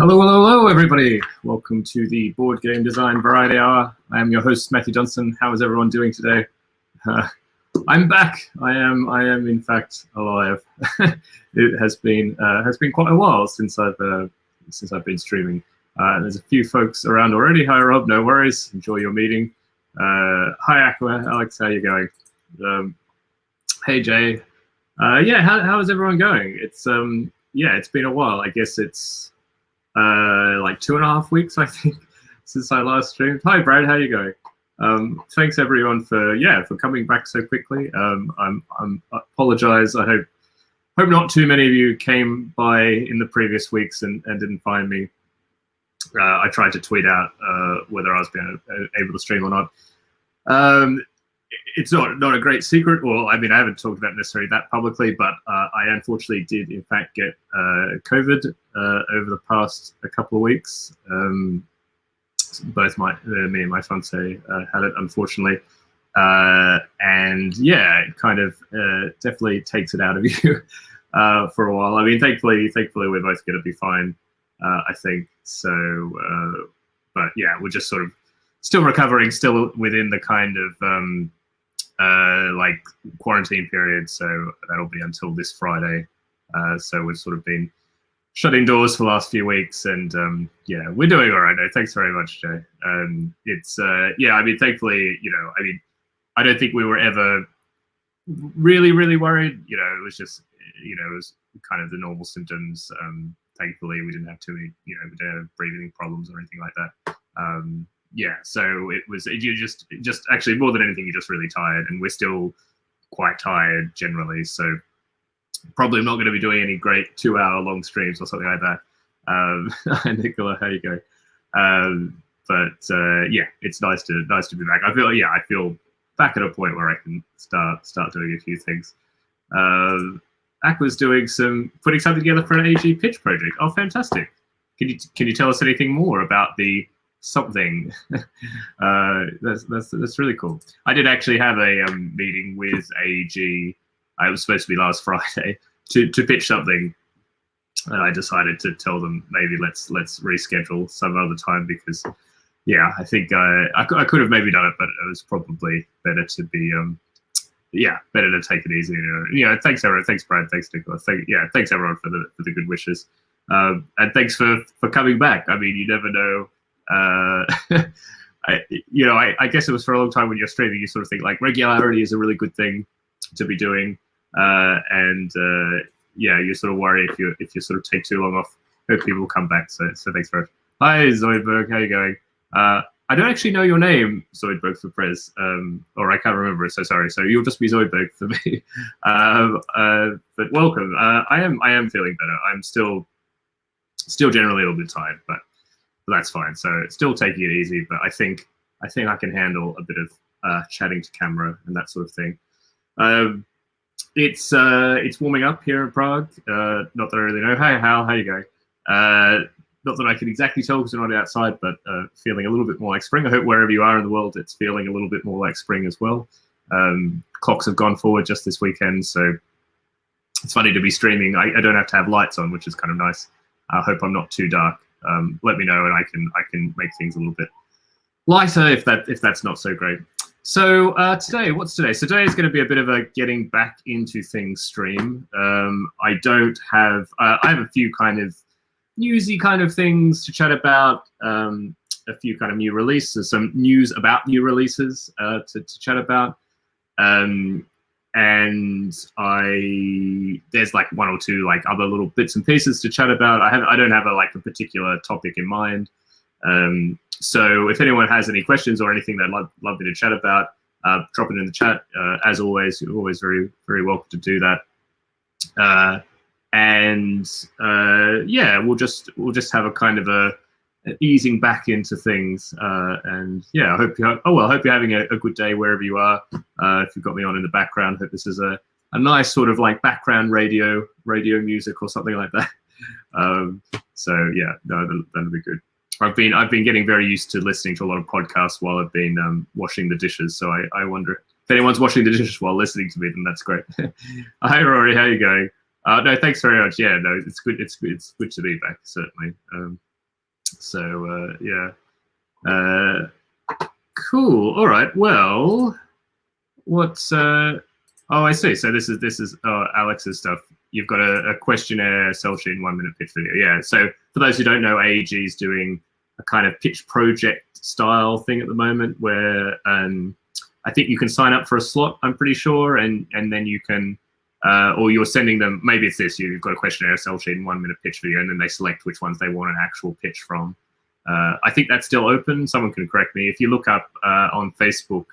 Hello, hello, hello, everybody. Welcome to the Board Game Design Variety Hour. I am your host, Matthew Johnson. How is everyone doing today? I'm back. I am, in fact, alive. It has been quite a while since I've been streaming. There's a few folks around already. Hi, Rob. No worries. Enjoy your meeting. Hi, Aqua. Alex, how you going? Hey, Jay. Yeah, how is everyone going? It's been a while. I guess it's like 2.5 weeks, I think, since I last streamed. Hi, Brad. How you going? Thanks everyone for coming back so quickly. I apologize. I hope not too many of you came by in the previous weeks and didn't find me. I tried to tweet out whether I was able to stream or not. It's not a great secret. Well, I mean, I haven't talked about necessarily that publicly, but I unfortunately did in fact get COVID over the past couple of weeks. Both me and my fiance had it, unfortunately, and yeah, it kind of definitely takes it out of you for a while. I mean, thankfully we're both going to be fine, I think. So, but yeah, we're just sort of still recovering, still within the kind of like quarantine period, so that'll be until this Friday. So we've sort of been shut indoors for the last few weeks, and yeah, we're doing all right. No, thanks very much, Jay. It's yeah, I mean, thankfully, I mean, I don't think we were ever really worried. It was just, it was kind of the normal symptoms. Thankfully, we didn't have too many, we didn't have breathing problems or anything like that. Yeah, so you just actually, more than anything, you're just really tired, and we're still quite tired generally, so probably not going to be doing any great 2-hour long streams or something like that. Nicola, how you going? But yeah, it's nice to be back. I feel back at a point where I can start doing a few things. Aqua's doing putting something together for an AG pitch project. Oh, fantastic! Can you tell us anything more about the something? That's really cool. I did actually have a meeting with AG. I was supposed to be last Friday to pitch something, and I decided to tell them maybe let's reschedule some other time, because yeah, I think I could have maybe done it, but it was probably better to be better to take it easy. Thanks everyone. Thanks Brad. Thanks Nicola. Thanks everyone for the good wishes, and thanks for coming back. I mean, you never know. I guess it was for a long time when you're streaming, you sort of think like regularity is a really good thing to be doing, and yeah, you sort of worry if you sort of take too long off, hope people will come back. So thanks very much. Hi Zoidberg, how you going? I don't actually know your name, Zoidberg for Prez, or I can't remember it, so sorry. So you'll just be Zoidberg for me. But welcome. I am feeling better. I'm still generally a little bit tired, but that's fine. So still taking it easy, but I think I can handle a bit of chatting to camera and that sort of thing. It's warming up here in Prague. Not that I really know. Hi, Hal, how you going? Not that I can exactly tell because we're not outside, but feeling a little bit more like spring. I hope wherever you are in the world, it's feeling a little bit more like spring as well. Clocks have gone forward just this weekend, so it's funny to be streaming. I don't have to have lights on, which is kind of nice. I hope I'm not too dark. Let me know, and I can make things a little bit lighter if that's not so great. So what's today? So today is going to be a bit of a getting back into things stream. I have a few kind of newsy kind of things to chat about, a few kind of new releases, some news about new releases to chat about. And there's like one or two like other little bits and pieces to chat about. I don't have a particular topic in mind. So if anyone has any questions or anything they'd love me to chat about, drop it in the chat. As always, you're always very, very welcome to do that. Yeah, we'll just have a kind of an easing back into things. And yeah, I hope you're having a good day wherever you are. If you've got me on in the background, hope this is a nice sort of like background radio music or something like that. So yeah, no, that'll be good. I've been getting very used to listening to a lot of podcasts while I've been washing the dishes. So I wonder if anyone's washing the dishes while listening to me, then that's great. Hi Rory, how you going? No, thanks very much. Yeah, no, it's good. It's good to be back, certainly. So yeah, cool. All right. Well, what's oh, I see. So this is Alex's stuff. You've got a questionnaire, sell sheet, and 1 minute pitch video. Yeah. So for those who don't know, AEG is doing a kind of pitch project style thing at the moment, where I think you can sign up for a slot. I'm pretty sure, and then you can. Or you're sending them, maybe it's this, you've got a questionnaire, sell sheet, and 1 minute pitch video, and then they select which ones they want an actual pitch from. I think that's still open. Someone can correct me. If you look up on Facebook,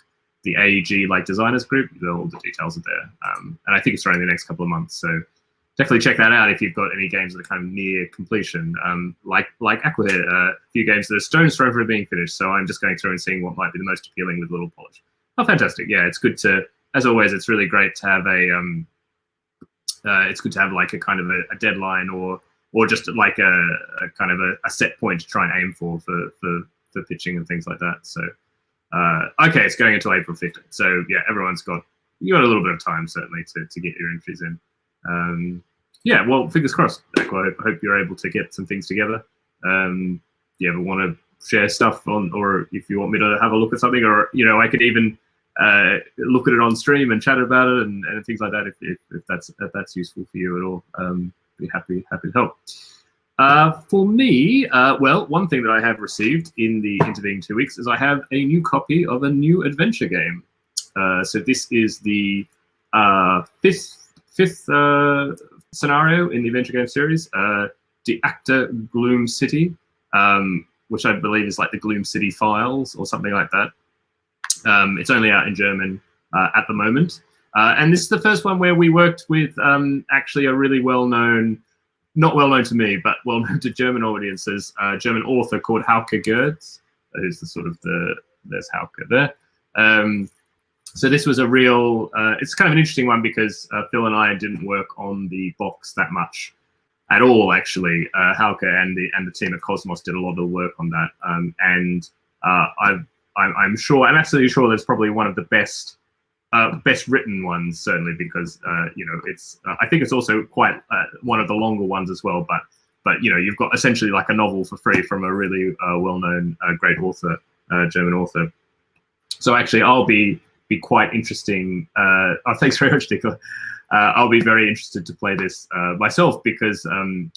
the AEG like designers group, all the details are there. And I think it's running the next couple of months. So definitely check that out if you've got any games that are kind of near completion. Like Aqua here, a few games that are stone's throw from being finished. So I'm just going through and seeing what might be the most appealing with little polish. Oh, fantastic. Yeah, it's good to, as always, it's really great to have it's good to have like a kind of a deadline or just like a kind of a set point to try and aim for pitching and things like that. So okay, it's going until April 15th. So yeah, you got a little bit of time certainly to get your entries in. Yeah, well, fingers crossed. I hope you're able to get some things together. Do you ever want to share stuff on, or if you want me to have a look at something, or I could even look at it on stream and chat about it and things like that if that's useful for you at all. Be happy to help. For me, well, one thing that I have received in the intervening 2 weeks is I have a new copy of a new adventure game. So this is the fifth scenario in the adventure game series, the Actor Gloom City, which I believe is like the Gloom City Files or something like that. It's only out in German at the moment. And this is the first one where we worked with actually a really well-known, not well-known to me, but well-known to German audiences, German author called Hauke Gerds, who's there's Hauke there. So this was a real, it's kind of an interesting one because Phil and I didn't work on the box that much at all, actually. Hauke and the team at Cosmos did a lot of the work on that. I'm absolutely sure that's probably one of the best written ones, certainly, because it's I think it's also quite one of the longer ones as well. But you've got essentially like a novel for free from a really well-known great author, German author. So actually, I'll be quite interesting. Oh, thanks very much, Nicola. I'll be very interested to play this myself because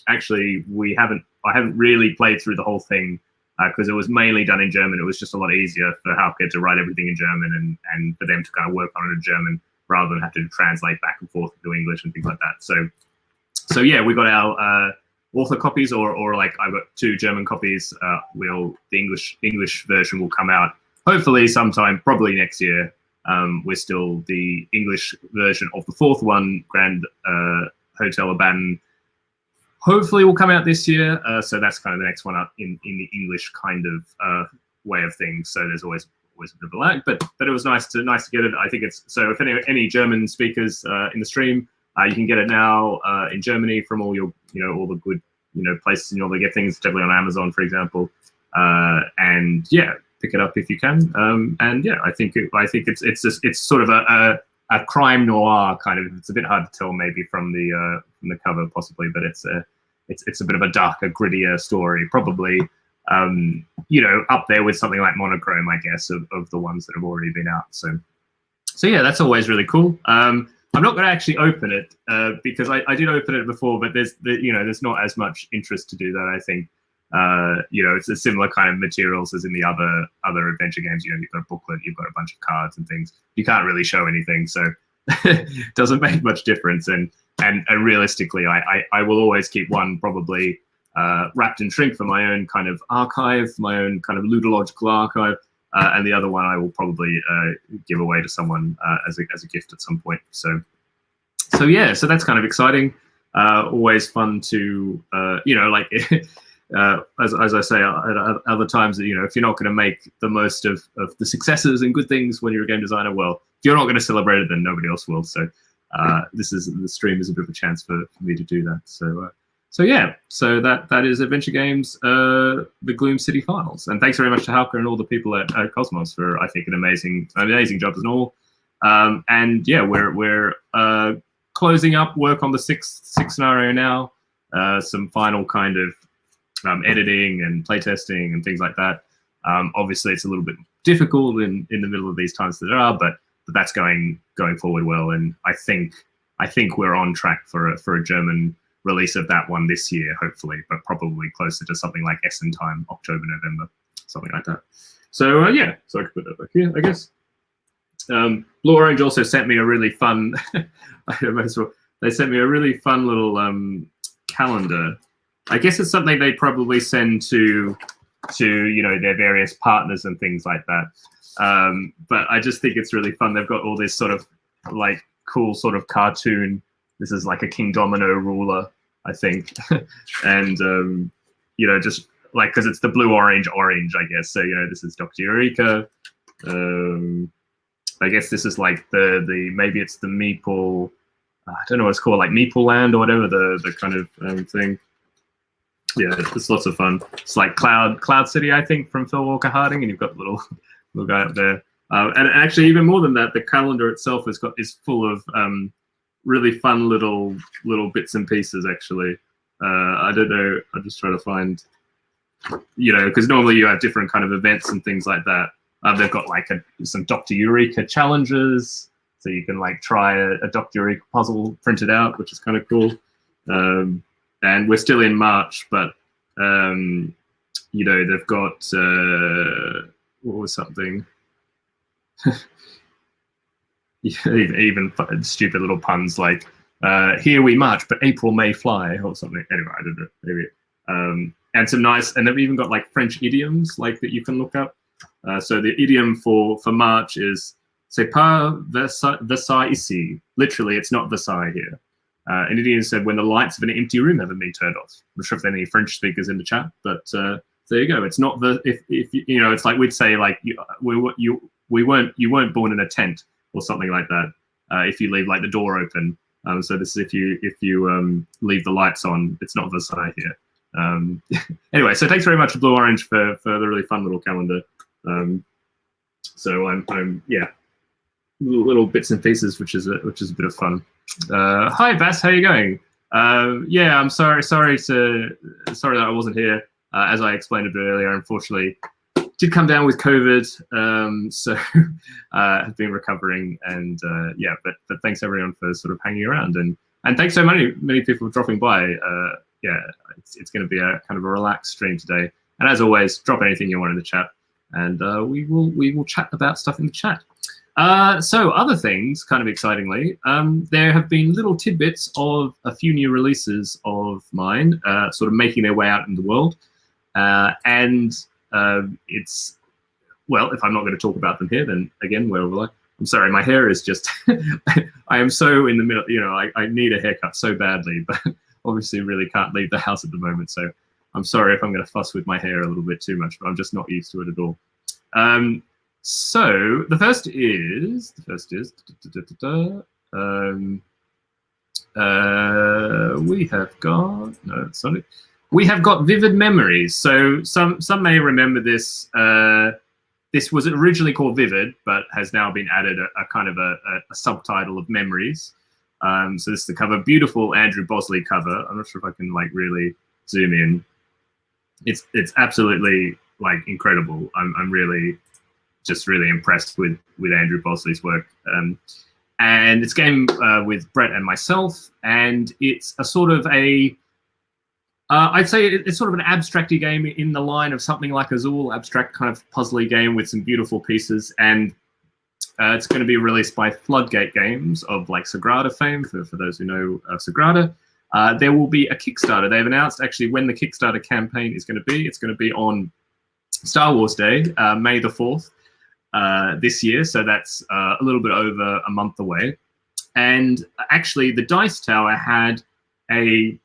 actually I haven't really played through the whole thing. Because it was mainly done in German. It was just a lot easier for Hauke to write everything in German and for them to kind of work on it in German rather than have to translate back and forth to English and things like that. So yeah, we got our author copies, or like I've got 2 German copies. The English version will come out hopefully sometime, probably next year. We're still the English version of the 4th one, Grand Hotel Abandon. Hopefully will come out this year, so that's kind of the next one up in the English kind of way of things. So there's always a bit of a lag, but it was nice to get it. I think it's so. If any German speakers in the stream, you can get it now in Germany from all your all the good places you normally get things. Definitely on Amazon, for example, and yeah, pick it up if you can. And yeah, I think it's sort of a crime noir kind of. It's a bit hard to tell maybe from the cover possibly, but it's a bit of a darker, grittier story, probably up there with something like Monochrome, I guess, of the ones that have already been out. So yeah, that's always really cool. I'm not going to actually open it because I did open it before, but there's not as much interest to do that. I think it's a similar kind of materials as in the other adventure games. You've got a booklet, you've got a bunch of cards and things. You can't really show anything, so it doesn't make much difference. And realistically, I will always keep one probably wrapped in shrink for my own kind of archive, my own kind of ludological archive, and the other one I will probably give away to someone as a gift at some point. So yeah, so that's kind of exciting. Always fun to like as I say at other times, if you're not going to make the most of the successes and good things when you're a game designer, well, if you're not going to celebrate it, then nobody else will. So the stream is a bit of a chance for me to do that. So yeah, so that is Adventure Games, the Gloom City Files, and thanks very much to Hauke and all the people at Cosmos for, I think, an amazing job as normal. And yeah, we're closing up work on the sixth scenario now. Some final kind of editing and playtesting and things like that. Obviously, it's a little bit difficult in the middle of these times that there are, but that's going forward well, and I think we're on track for a German release of that one this year, hopefully, but probably closer to something like Essen time, October, November, something like that. So yeah, so I can put that back here, I guess. Blue Orange also sent me a really fun. They sent me a really fun little calendar. I guess it's something they probably send to their various partners and things like that. But I just think it's really fun. They've got all this sort of like cool sort of cartoon. This is like a King Domino ruler, I think, and just like because it's the blue, orange, I guess. So this is Dr. Eureka. I guess this is like the maybe it's the Meeple. I don't know what it's called, like Meeple Land or whatever the kind of thing. Yeah, it's lots of fun. It's like Cloud City, I think, from Phil Walker Harding, and you've got the little guy up there. And actually, even more than that, the calendar itself is full of really fun little bits and pieces. Actually, I don't know. I'm just trying to find, because normally you have different kind of events and things like that. They've got like some Dr. Eureka challenges, so you can like try a Dr. Eureka puzzle printed out, which is kind of cool. And we're still in March, but they've got what was something? even stupid little puns like "Here we march, but April may fly" or something. Anyway, I don't know. Maybe and some nice, and they've even got like French idioms like that you can look up. So the idiom for March is "C'est pas Versailles ici." Literally, it's not Versailles here. An idiom said, "When the lights of an empty room haven't been turned off." I'm not sure if there are any French speakers in the chat, but there you go. It's not if it's like we'd say like you weren't born in a tent or something like that. If you leave like the door open, so this is if you leave the lights on. It's not Versailles here. Anyway, so thanks very much to Blue Orange for the really fun little calendar. So I'm little bits and pieces, which is a bit of fun. Hi Bass, how are you going? Yeah, I'm sorry that I wasn't here. As I explained a bit earlier, unfortunately, did come down with COVID, so have been recovering, and yeah, but thanks everyone for sort of hanging around, and thanks so many people for dropping by. Yeah, it's going to be a kind of a relaxed stream today, and as always, drop anything you want in the chat, and we will chat about stuff in the chat. So other things, kind of excitingly, there have been little tidbits of a few new releases of mine, sort of making their way out in the world, and it's, well, if I'm not going to talk about them here, then again, where will I? I'm sorry, my hair is just, I am so in the middle, I need a haircut so badly, but obviously really can't leave the house at the moment, so I'm sorry if I'm going to fuss with my hair a little bit too much, but I'm just not used to it at all. So the first is we have got, no, it's not it. We have got Vivid Memories. So some may remember this. This was originally called Vivid, but has now been added a kind of a subtitle of Memories. So this is the cover, beautiful Andrew Bosley cover. I'm not sure if I can like really zoom in. It's absolutely like incredible. I'm really just really impressed with Andrew Bosley's work. And it's a game with Brett and myself, and it's a sort of a I'd say it's sort of an abstracty game in the line of something like Azul, abstract kind of puzzly game with some beautiful pieces. And it's going to be released by Floodgate Games of like Sagrada fame, for those who know Sagrada. There will be a Kickstarter. They've announced actually when the Kickstarter campaign is going to be. It's going to be on Star Wars Day, May the 4th this year. So that's a little bit over a month away. And actually the Dice Tower had a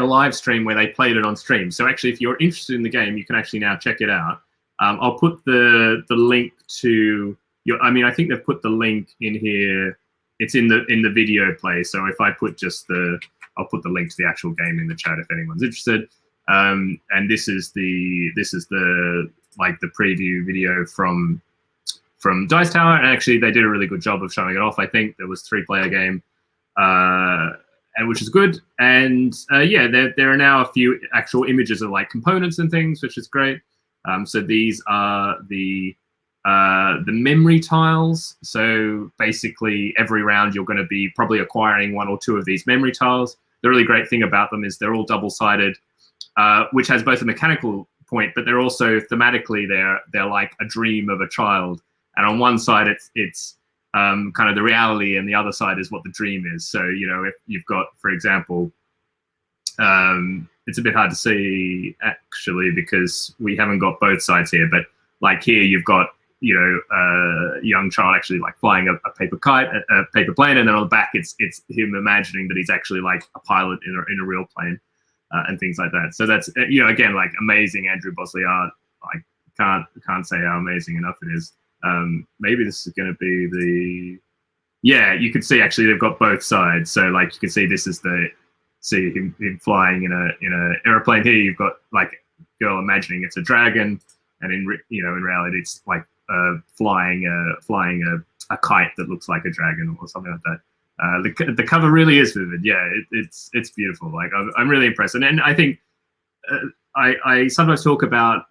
live stream where they played it on stream. So actually, if you're interested in the game, you can actually now check it out. I'll put the link to your. I mean, I think they've put the link in here. It's in the video play. So if I put I'll put the link to the actual game in the chat if anyone's interested. And this is the like the preview video from Dice Tower. And actually, they did a really good job of showing it off. I think there was 3-player game. and which is good. And yeah, there are now a few actual images of like components and things, which is great. So these are the memory tiles. So basically every round you're going to be probably acquiring 1 or 2 of these memory tiles. The really great thing about them is they're all double-sided, which has both a mechanical point, but they're also thematically they're like a dream of a child. And on one side it's kind of the reality, and the other side is what the dream is. So, you know, if you've got, for example, it's a bit hard to see actually because we haven't got both sides here, but like here you've got, you know, a young child actually like flying a paper kite, a paper plane, and then on the back it's him imagining that he's actually like a pilot in a real plane, and things like that. So that's, you know, again, like amazing Andrew Bosley art. I can't say how amazing enough it is. Maybe this is going to be the, yeah, you can see actually they've got both sides. So like you can see this is see him flying in a airplane. Here you've got like a girl imagining it's a dragon, and in reality it's like flying a kite that looks like a dragon or something like that. The cover really is vivid. Yeah, it's beautiful. Like I'm really impressed, and I think I sometimes talk about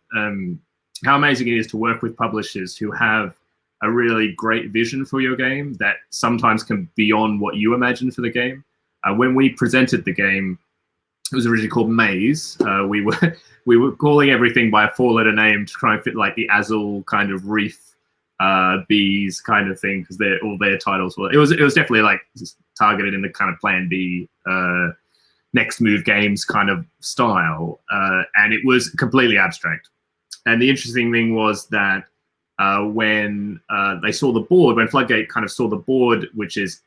how amazing it is to work with publishers who have a really great vision for your game that sometimes can be beyond what you imagine for the game. When we presented the game, it was originally called Maze. We were calling everything by a 4-letter name to try and fit like the Azul kind of reef bees kind of thing, because all their titles were. It was definitely like just targeted in the kind of Plan B next move games kind of style, and it was completely abstract. And the interesting thing was that when they saw the board, when Floodgate kind of saw the board, which is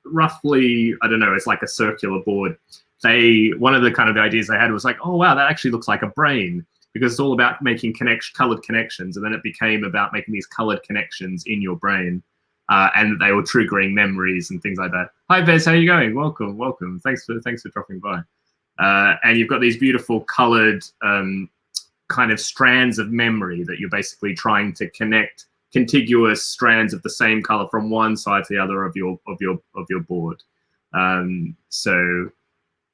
roughly, I don't know, it's like a circular board. One of the kind of ideas they had was like, oh wow, that actually looks like a brain, because it's all about making colored connections, and then it became about making these colored connections in your brain, and they were triggering memories and things like that. Hi Vez, how are you going? Welcome. Thanks for dropping by. And you've got these beautiful colored kind of strands of memory that you're basically trying to connect contiguous strands of the same color from one side to the other of your board. So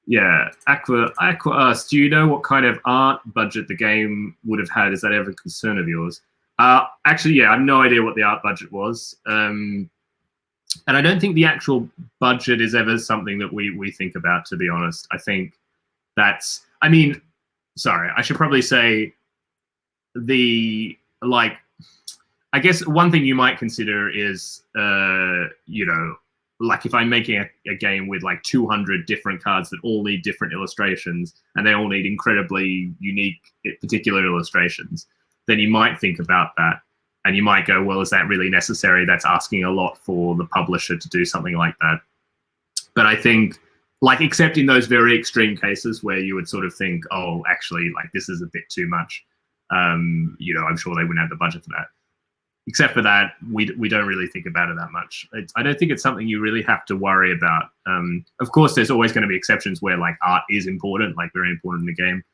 yeah, Aqua asks, do you know what kind of art budget the game would have had? Is that ever a concern of yours? Actually, yeah, I have no idea what the art budget was. And I don't think the actual budget is ever something that we think about, to be honest. I think that's, I mean, sorry, I should probably say I guess one thing you might consider is, you know, like if I'm making a game with like 200 different cards that all need different illustrations, and they all need incredibly unique particular illustrations, then you might think about that. And you might go, well, is that really necessary? That's asking a lot for the publisher to do something like that. But I think, like, except in those very extreme cases where you would sort of think, oh, actually, like, this is a bit too much, you know, I'm sure they wouldn't have the budget for that. Except for that, we don't really think about it that much. I don't think it's something you really have to worry about. Of course, there's always going to be exceptions where like art is important, like very important in the game.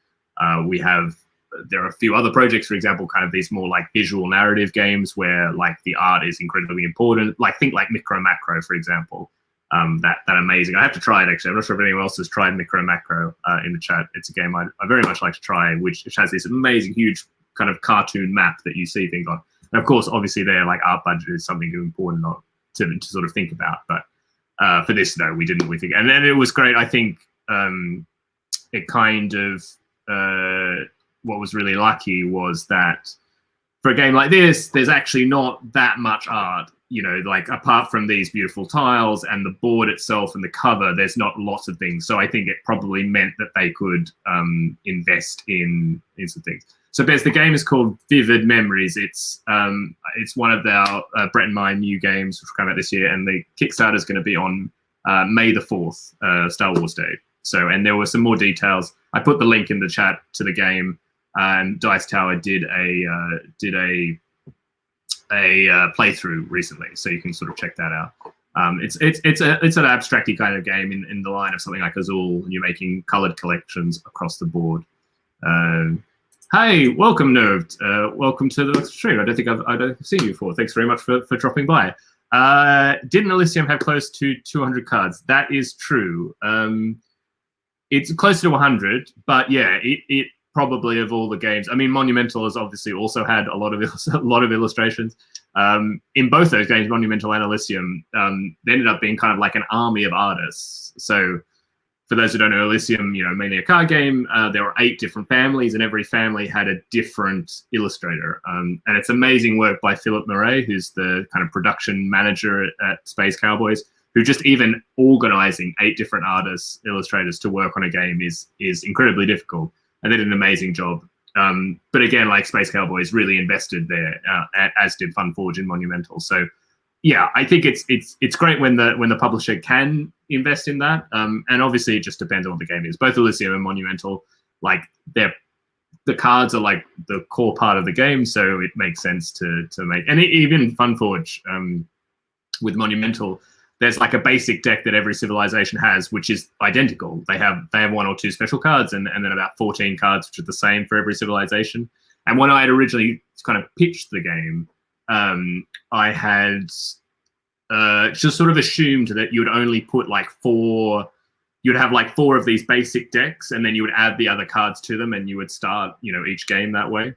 There are a few other projects, for example, kind of these more like visual narrative games where like the art is incredibly important. Like think like Micro Macro, for example. That amazing. I have to try it actually. I'm not sure if anyone else has tried Micro Macro in the chat. It's a game I very much like to try, which has this amazing, huge kind of cartoon map that you see things on. And of course, obviously, their like art budget is something important not to sort of think about. But for this, no, we didn't. We think, and then it was great. I think it kind of what was really lucky was that for a game like this, there's actually not that much art. You know, like apart from these beautiful tiles and the board itself and the cover, there's not lots of things. So I think it probably meant that they could invest in some things. So Bez, the game is called Vivid Memories. It's one of our Brett and my new games which will come out this year, and the Kickstarter is going to be on May the 4th, Star Wars Day. So, and there were some more details. I put the link in the chat to the game, and Dice Tower did a playthrough recently, so you can sort of check that out. It's an abstracty kind of game in the line of something like Azul, and you're making colored collections across the board. Hey, welcome, Nerved. Welcome to the stream. I don't think I've seen you before. Thanks very much for dropping by. Didn't Elysium have close to 200 cards? That is true. It's close to 100, but yeah, it probably of all the games. I mean, Monumental has obviously also had a lot of illustrations. In both those games, Monumental and Elysium, they ended up being kind of like an army of artists. So for those who don't know, Elysium, mainly a card game. There were 8 different families, and every family had a different illustrator. And it's amazing work by Philip Murray, who's the kind of production manager at Space Cowboys, who just even organizing 8 different artists, illustrators to work on a game is incredibly difficult. And they did an amazing job. But again, like Space Cowboys really invested there, as did Funforge in Monumental. So yeah, I think it's great when the publisher can invest in that. And obviously it just depends on what the game is. Both Elysium and Monumental, like the cards are like the core part of the game, so it makes sense to make. And even Funforge with Monumental, there's like a basic deck that every civilization has, which is identical. They have 1 or 2 special cards, and then about 14 cards, which are the same for every civilization. And when I had originally kind of pitched the game, I had just sort of assumed that you would only put like 4. You'd have like 4 of these basic decks, and then you would add the other cards to them, and you would start, each game that way.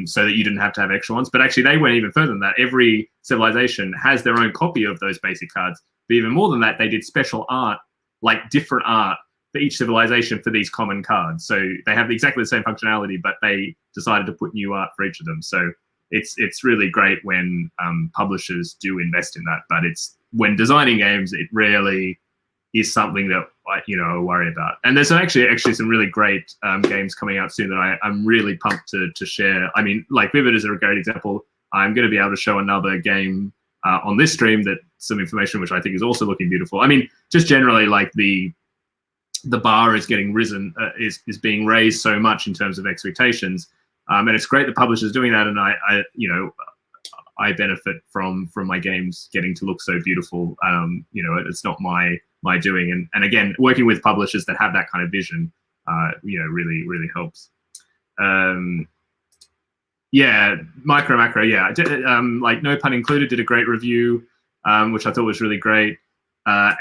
So that you didn't have to have extra ones. But actually they went even further than that. Every civilization has their own copy of those basic cards. But even more than that, they did special art, like different art for each civilization for these common cards. So they have exactly the same functionality, but they decided to put new art for each of them. So it's really great when publishers do invest in that. But it's when designing games, it rarely is something that I worry about. And there's actually some really great games coming out soon that I'm really pumped to share. I mean, like Vivid is a great example. I'm going to be able to show another game on this stream, that some information which I think is also looking beautiful. I mean, just generally, like the bar is getting risen, is being raised so much in terms of expectations, and it's great that publishers doing that. And I benefit from my games getting to look so beautiful. It's not my doing, and again, working with publishers that have that kind of vision, really helps. Yeah, Micro Macro, yeah, like No Pun Included did a great review, which I thought was really great. Yeah,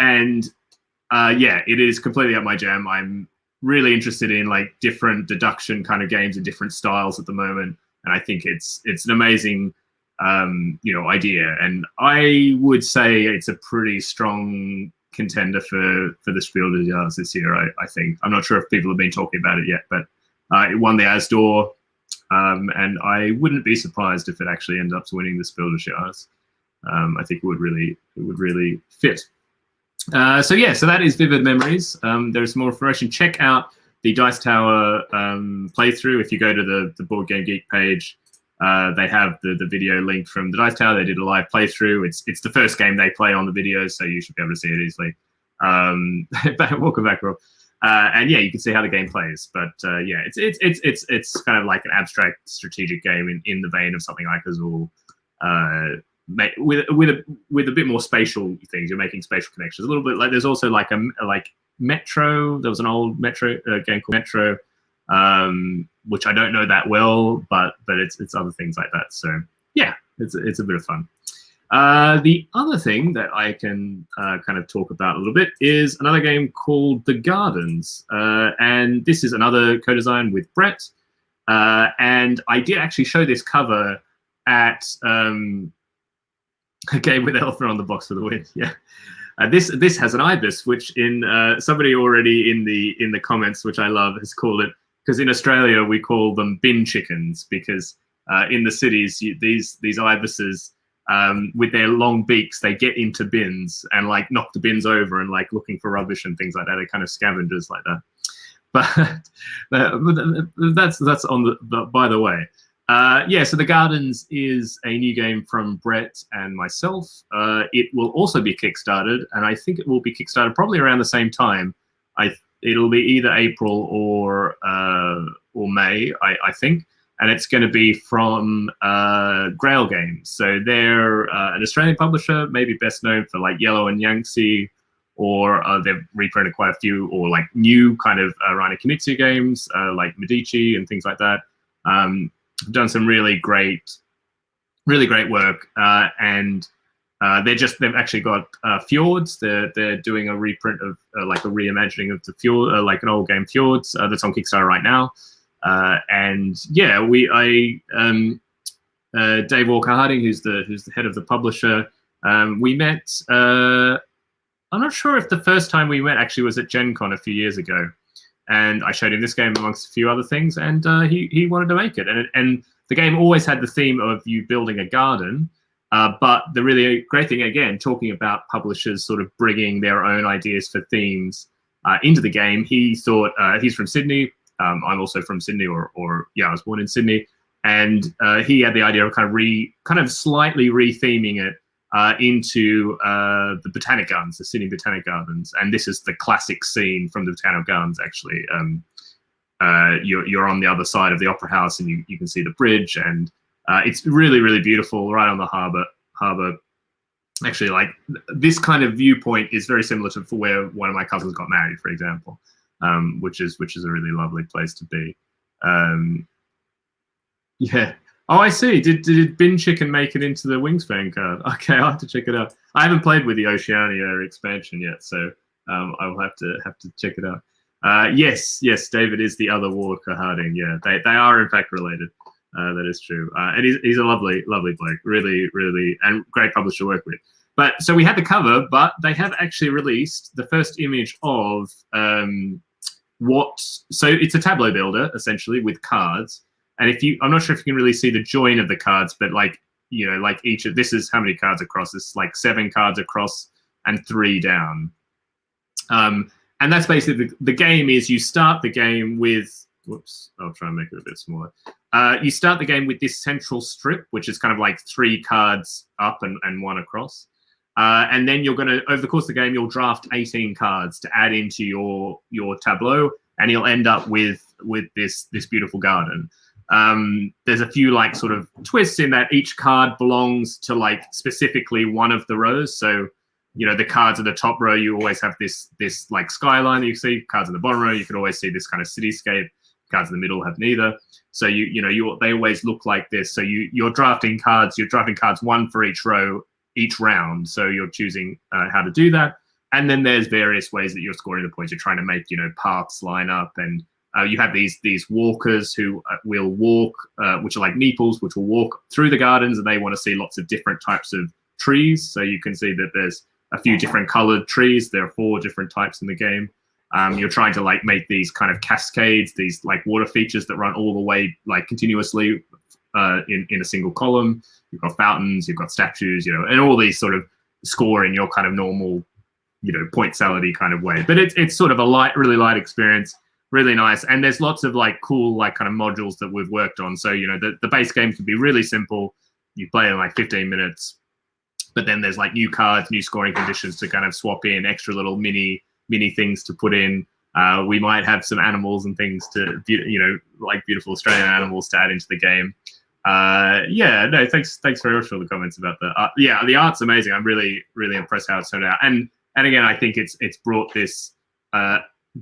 it is completely up my jam. I'm really interested in like different deduction kind of games and different styles at the moment, and I think it's an amazing idea. And I would say it's a pretty strong contender for the Spiel des Jahres this year. I think. I'm not sure if people have been talking about it yet, but it won the Asdor. And I wouldn't be surprised if it actually ends up winning the Spiel des Jahres. I think it would really fit. So yeah, so that is Vivid Memories. There's more information. Check out the Dice Tower playthrough. If you go to the Board Game Geek page, they have the video link from the Dice Tower. They did a live playthrough. It's the first game they play on the video, so you should be able to see it easily. Welcome back, Rob. And yeah, you can see how the game plays. But yeah, it's kind of like an abstract strategic game in the vein of something like Azul, with a bit more spatial things. You're making spatial connections. A little bit like there's also like Metro. There was an old Metro game called Metro, which I don't know that well, but it's other things like that. So yeah, it's a bit of fun. The other thing that I can kind of talk about a little bit is another game called The Gardens. And this is another co-design with Brett. And I did actually show this cover at a game with Elephant on the Box for the win. Yeah. This has an ibis, which somebody already in the comments, which I love, has called it, because in Australia we call them bin chickens, because in the cities these ibises, with their long beaks, they get into bins and like knock the bins over and like looking for rubbish and things like that. They're kind of scavengers like that. But that's on the by the way. Yeah, so The Gardens is a new game from Brett and myself. It will also be kickstarted, and I think it will be kickstarted probably around the same time. It'll be either April or May, I think. And it's going to be from Grail Games. So they're an Australian publisher, maybe best known for like Yellow and Yangtze, or they've reprinted quite a few, or like new kind of Reiner Knizia games, like Medici and things like that. Done some really great work. And they've actually got Fjords. They're doing a reprint of like a reimagining of the Fjord, like an old game Fjords that's on Kickstarter right now. And yeah, Dave Walker Harding, who's the head of the publisher, we met. I'm not sure if the first time we met actually was at Gen Con a few years ago, and I showed him this game amongst a few other things, and he wanted to make it. And the game always had the theme of you building a garden, but the really great thing, again, talking about publishers sort of bringing their own ideas for themes into the game. He thought, he's from Sydney. I'm also from Sydney, or yeah, I was born in Sydney, and he had the idea of kind of slightly retheming it into the Botanic Gardens, the Sydney Botanic Gardens, and this is the classic scene from the Botanic Gardens. Actually, you're on the other side of the Opera House, and you can see the bridge, and it's really, really beautiful, right on the harbour. Actually, like this kind of viewpoint is very similar to where one of my cousins got married, for example, which is a really lovely place to be. Yeah. Oh, I see. Did Bin Chicken make it into the Wingspan card? Okay, I'll have to check it out. I haven't played with the Oceania expansion yet, so I'll have to check it out. Yes, David is the other Walker Harding. Yeah, they are in fact related. That is true. And he's a lovely bloke. Really, and great publisher to work with. But so we had the cover, but they have actually released the first image of so it's a tableau builder essentially with cards. And I'm not sure if you can really see the join of the cards, but like, like this is how many cards across. It's like 7 cards across and 3 down. And that's basically the game is you start the game with, whoops, I'll try and make it a bit smaller. You start the game with this central strip, which is kind of like 3 cards up and 1 across. And then you're going to, over the course of the game, you'll draft 18 cards to add into your tableau, and you'll end up with this beautiful garden. There's a few like sort of twists in that each card belongs to like specifically one of the rows. So, the cards in the top row, you always have this like skyline that you see. Cards in the bottom row, you can always see this kind of cityscape. Cards in the middle have neither. So they always look like this. So you're drafting cards. You're drafting cards 1 for each row, each round. So you're choosing how to do that. And then there's various ways that you're scoring the points. You're trying to make paths line up, and you have these walkers who will walk, which are like meeples, which will walk through the gardens, and they want to see lots of different types of trees. So you can see that there's a few different colored trees. There are 4 different types in the game. You're trying to like make these kind of cascades, these like water features that run all the way like continuously in a single column. You've got fountains, you've got statues, and all these sort of score in your kind of normal, point salad-y kind of way. But it's sort of a really light experience. Really nice, and there's lots of like cool like kind of modules that we've worked on. So the base game can be really simple. You play in like 15 minutes, but then there's like new cards, new scoring conditions to kind of swap in, extra little mini things to put in. We might have some animals and things to like beautiful Australian animals to add into the game. Yeah, no, thanks very much for the comments about the art. Yeah, the art's amazing. I'm really impressed how it's turned out. And again, I think it's brought this.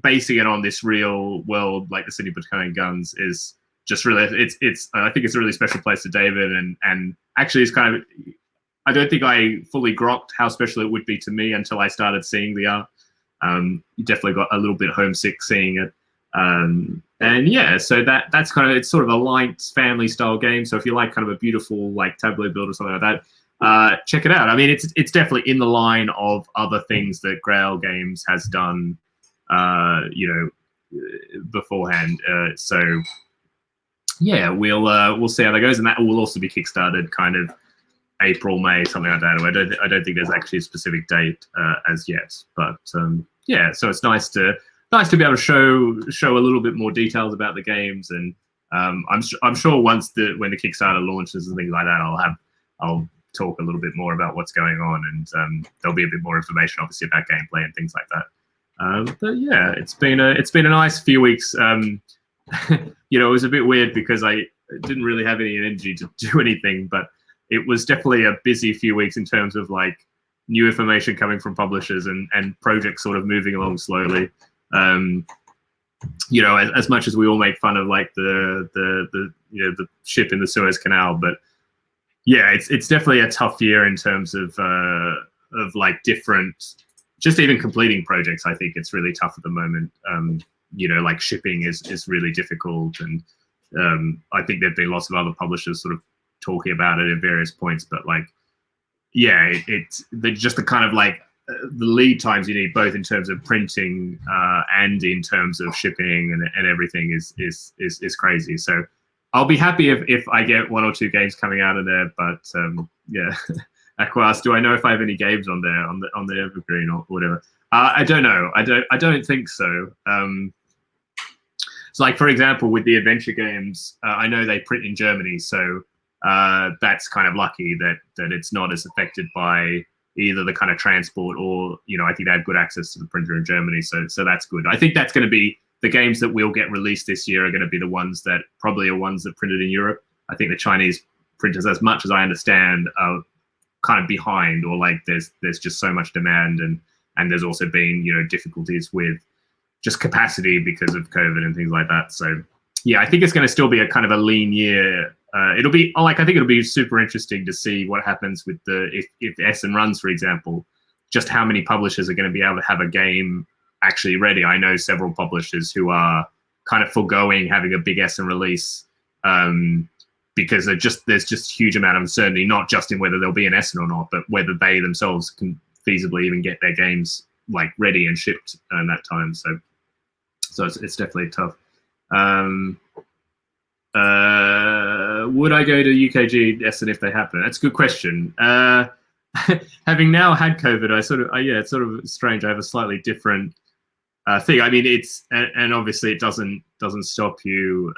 Basing it on this real world, like the Sydney Botanic Gardens, is just really it's I think it's a really special place to David, and actually it's kind of, I don't think I fully grokked how special it would be to me until I started seeing the art. You definitely got a little bit homesick seeing it, and yeah, so that's kind of, it's sort of a light family style game. So if you like kind of a beautiful like tableau build or something like that, check it out. I mean, it's definitely in the line of other things that Grail Games has done beforehand. So yeah, we'll see how that goes, and that will also be kickstarted kind of April, May, something like that. I don't think there's actually a specific date as yet, but yeah, so it's nice to be able to show a little bit more details about the games, and I'm sure when the Kickstarter launches and things like that, I'll talk a little bit more about what's going on, and there'll be a bit more information obviously about gameplay and things like that. But yeah, it's been a nice few weeks. It was a bit weird because I didn't really have any energy to do anything, but it was definitely a busy few weeks in terms of like new information coming from publishers and projects sort of moving along slowly. As much as we all make fun of like the ship in the Suez Canal, but Yeah, it's definitely a tough year in terms of like different, just even completing projects. I think it's really tough at the moment. You know, like shipping is really difficult, and I think there've been lots of other publishers sort of talking about it at various points. But like, yeah, it's just the kind of like the lead times you need, both in terms of printing and in terms of shipping and everything is crazy. So I'll be happy if I get 1 or 2 games coming out of there. But yeah, Aqua asked, do I know if I have any games on there on the Evergreen or whatever? I don't know. I don't think so. So like, for example, with the adventure games, I know they print in Germany, so that's kind of lucky that it's not as affected by either the kind of transport or, you know, I think they have good access to the printer in Germany, so that's good. I think that's going to be the games that will get released this year are going to be the ones that probably are ones that printed in Europe. I think the Chinese printers, as much as I understand, are kind of behind, or like there's just so much demand, and there's also been, you know, difficulties with just capacity because of COVID and things like that. So yeah, I think it's going to still be a kind of a lean year. It'll be like, I think it'll be super interesting to see what happens with if Essen runs, for example, just how many publishers are going to be able to have a game actually ready. I know several publishers who are kind of foregoing having a big Essen release because there's just huge amount of uncertainty, not just in whether there'll be an Essen or not, but whether they themselves can feasibly even get their games like ready and shipped in that time. So it's definitely tough. Would I go to UKG Essen if they happen? That's a good question. Having now had COVID, yeah, it's sort of strange. I have a slightly different thing. I mean, and obviously it doesn't stop you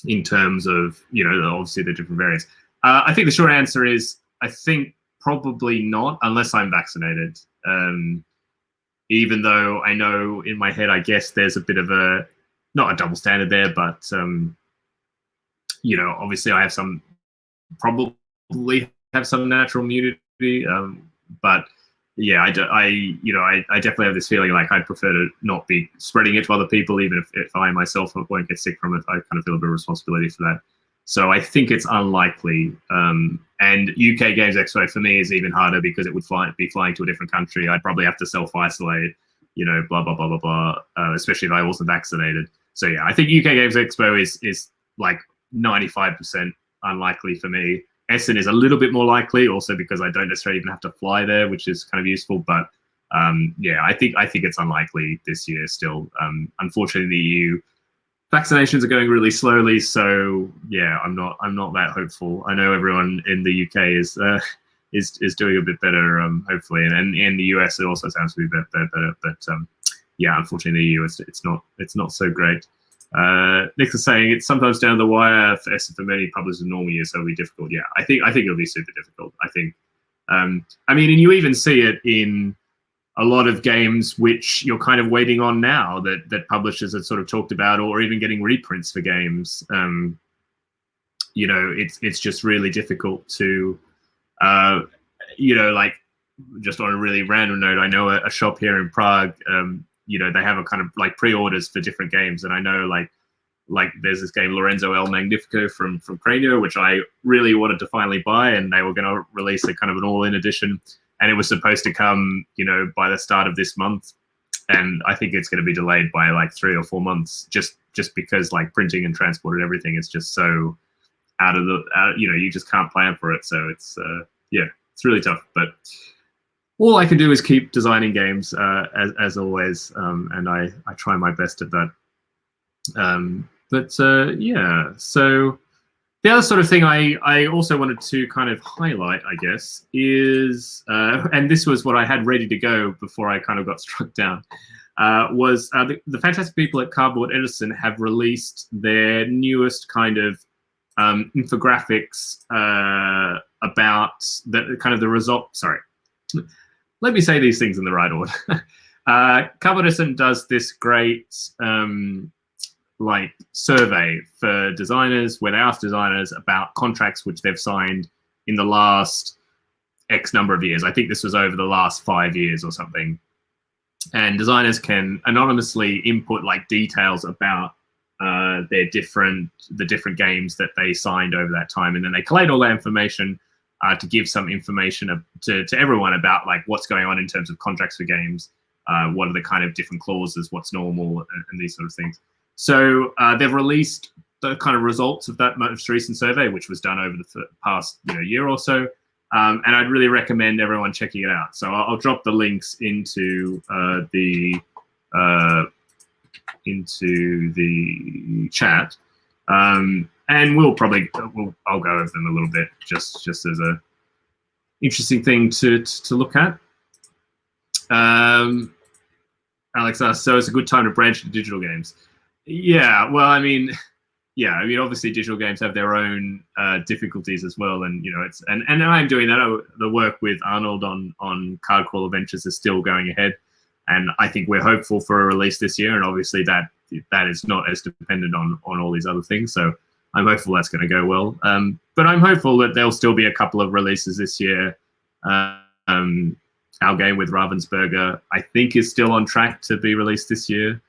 in terms of, you know, obviously the different variants. I think the short answer is I think probably not, unless I'm vaccinated. Even though I know in my head, I guess there's a bit of not a double standard there, but you know, obviously I have probably have some natural immunity, but yeah, I definitely have this feeling like I'd prefer to not be spreading it to other people, even if I myself won't get sick from it. I kind of feel a bit of responsibility for that. So I think it's unlikely. And UK Games Expo for me is even harder because it would be flying to a different country. I'd probably have to self-isolate, you know, blah, blah, blah, blah, blah, especially if I wasn't vaccinated. So yeah, I think UK Games Expo is like 95% unlikely for me. Essen is a little bit more likely, also because I don't necessarily even have to fly there, which is kind of useful. But yeah, I think it's unlikely this year still. Unfortunately, the EU vaccinations are going really slowly, so yeah, I'm not that hopeful. I know everyone in the UK is doing a bit better, hopefully, and in the US it also sounds to be better. But yeah, unfortunately, in the EU it's not so great. Nick is saying it's sometimes down the wire for many publishers in normal years, so it'll be difficult. Yeah, I think it'll be super difficult. I think, I mean, and you even see it in a lot of games which you're kind of waiting on now that publishers have sort of talked about, or even getting reprints for games. You know, it's just really difficult to, you know, like just on a really random note, I know a shop here in Prague, you know, they have a kind of like pre-orders for different games, and I know like there's this game Lorenzo El Magnifico from Cranio, which I really wanted to finally buy, and they were going to release a kind of an all-in edition, and it was supposed to come, you know, by the start of this month, and I think it's going to be delayed by like 3 or 4 months, just because like printing and transport and everything is just so out, you know, you just can't plan for it. So it's yeah, it's really tough. But all I can do is keep designing games as always, and I try my best at that. But yeah, so the other sort of thing I also wanted to kind of highlight, I guess, is, and this was what I had ready to go before I kind of got struck down, was the fantastic people at Cardboard Edison have released their newest kind of infographics about the kind of the result. Sorry, let me say these things in the right order. Cardboard Edison does this great like survey for designers where they ask designers about contracts which they've signed in the last X number of years. I think this was over the last 5 years or something. And designers can anonymously input like details about the different games that they signed over that time, and then they collate all that information to give some information to everyone about like what's going on in terms of contracts for games, what are the kind of different clauses, what's normal, and these sort of things. So they've released the kind of results of that most recent survey, which was done over the past year or so, and I'd really recommend everyone checking it out. So I'll drop the links into the chat, and I'll go over them a little bit just as a interesting thing to look at. Alex asks, so it's a good time to branch into digital games. Yeah, well, I mean, obviously digital games have their own difficulties as well, and and I'm doing that. The work with Arnold on Card Crawl Adventures is still going ahead, and I think we're hopeful for a release this year. And obviously that is not as dependent on all these other things. So I'm hopeful that's going to go well. But I'm hopeful that there'll still be a couple of releases this year. Our game with Ravensburger, I think, is still on track to be released this year.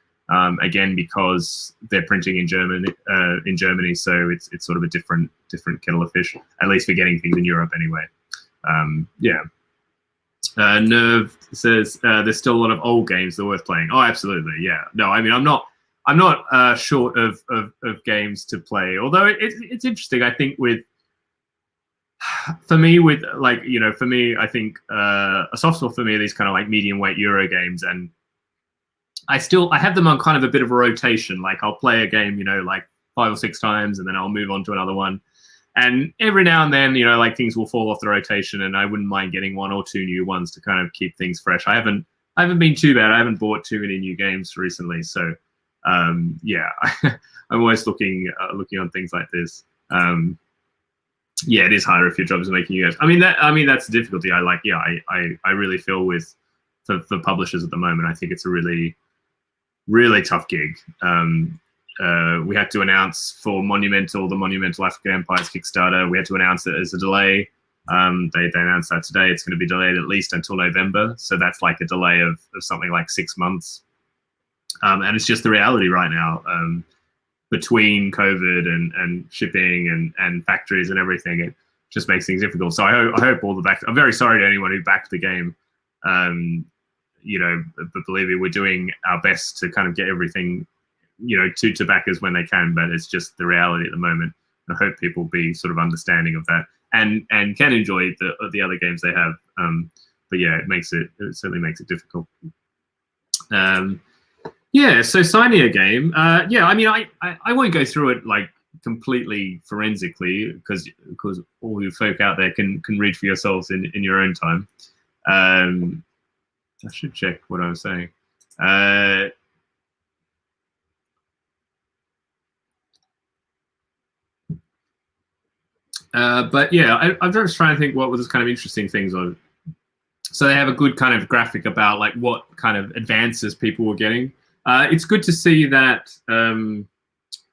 Again, because they're printing in Germany, so it's sort of a different kettle of fish. At least for getting things in Europe, anyway. Nerve says there's still a lot of old games that are worth playing. Oh, absolutely, yeah. No, I mean I'm not short of games to play. Although it's interesting. I think for me, I think a soft spot for me are these kind of like medium weight Euro games, and I have them on kind of a bit of a rotation. Like I'll play a game, like 5 or 6 times, and then I'll move on to another one. And every now and then, like things will fall off the rotation, and I wouldn't mind getting 1 or 2 new ones to kind of keep things fresh. I haven't been too bad. I haven't bought too many new games recently, so yeah, I'm always looking on things like this. Yeah, it is harder if your job is making you guys. I mean that's the difficulty. I really feel with for publishers at the moment. I think it's a really, really tough gig. We had to announce for the Monumental African Empires Kickstarter, we had to announce it as a delay. They announced that today. It's going to be delayed at least until November. So that's like a delay of something like 6 months. And it's just the reality right now. Between COVID and shipping and factories and everything, it just makes things difficult. So I hope all the back. I'm very sorry to anyone who backed the game. But believe me, we're doing our best to kind of get everything, to backers when they can. But it's just the reality at the moment. I hope people be sort of understanding of that and can enjoy the other games they have. But yeah, it certainly makes it difficult. Yeah, so signing a game. Yeah, I mean, I won't go through it like completely forensically because all you folk out there can read for yourselves in your own time. I should check what I was saying. But yeah, I'm just trying to think what was kind of interesting things on. So they have a good kind of graphic about like what kind of advances people were getting. It's good to see that.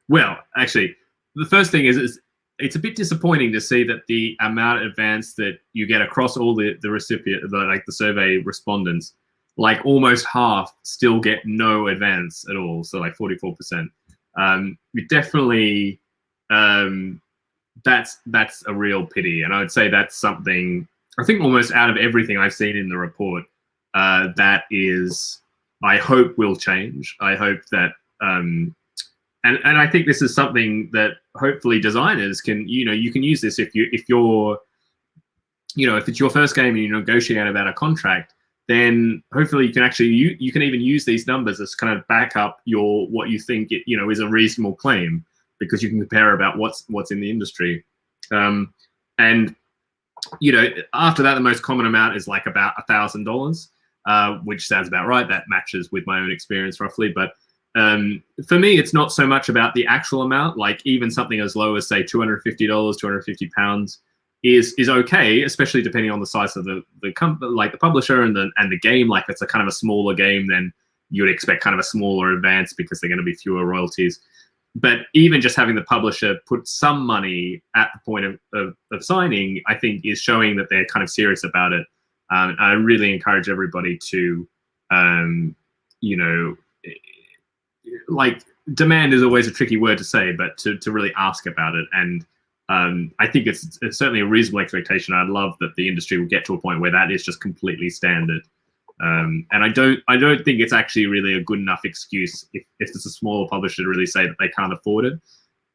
Well, actually, the first thing is it's a bit disappointing to see that the amount of advance that you get across all the the survey respondents, like almost half still get no advance at all. So like 44%. We definitely that's a real pity, and I would say that's something I think almost out of everything I've seen in the report that is. I hope will change. I hope that, and I think this is something that hopefully designers can, you can use this if it's your first game and you negotiate about a contract, then hopefully you can actually you can even use these numbers as kind of back up what you think is a reasonable claim, because you can compare about what's in the industry, and after that the most common amount is like about $1,000. Which sounds about right. That matches with my own experience roughly. But for me, it's not so much about the actual amount. Like even something as low as say $250, £250 is okay, especially depending on the size of the publisher and the game. Like if it's a kind of a smaller game, then you would expect kind of a smaller advance because they're going to be fewer royalties. But even just having the publisher put some money at the point of signing, I think is showing that they're kind of serious about it. I really encourage everybody to, like demand is always a tricky word to say, but to really ask about it. And I think it's certainly a reasonable expectation. I'd love that the industry will get to a point where that is just completely standard. And I don't think it's actually really a good enough excuse if it's a smaller publisher to really say that they can't afford it,